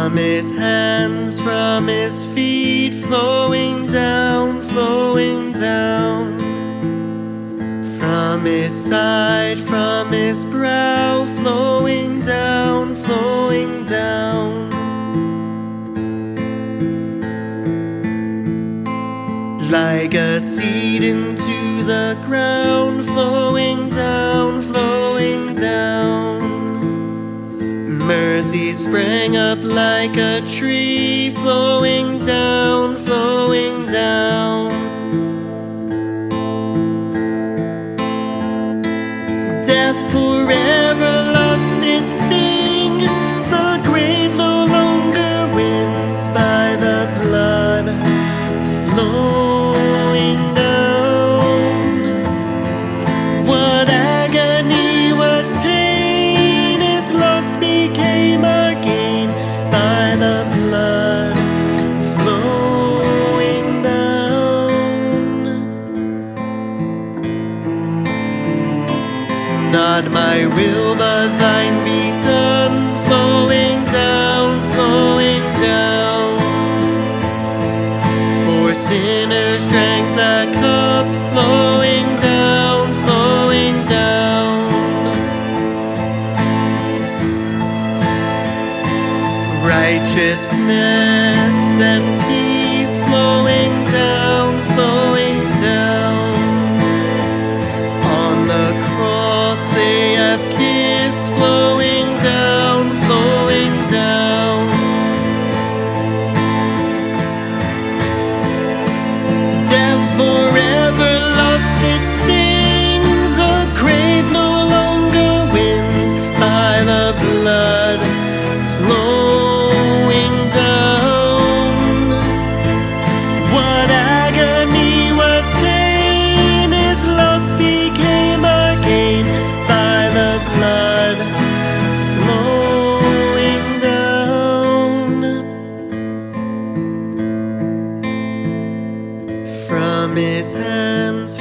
From his hands, from his feet, flowing down, flowing down. From his side, from his brow, flowing down, flowing down. Like a seed into the ground, flowing down, flowing down. Mercy sprang up like a tree, flowing down, flowing down. Death forever lost its sting. The grave no longer wins by the blood flowing down. What agony, what pain, his loss became our gain by the blood flowing down. Not my will, but thine be done, flowing down, flowing down. For sinners drank the cup, flowing down, flowing down. Righteousness and peace, flowing down, flowing down. On the cross they have kissed, flowing down, flowing down. Death forever lost its sting. The grave no longer wins by the blood flowing down. What agony, what pain, his loss became our gain by the blood flowing down. From his hands,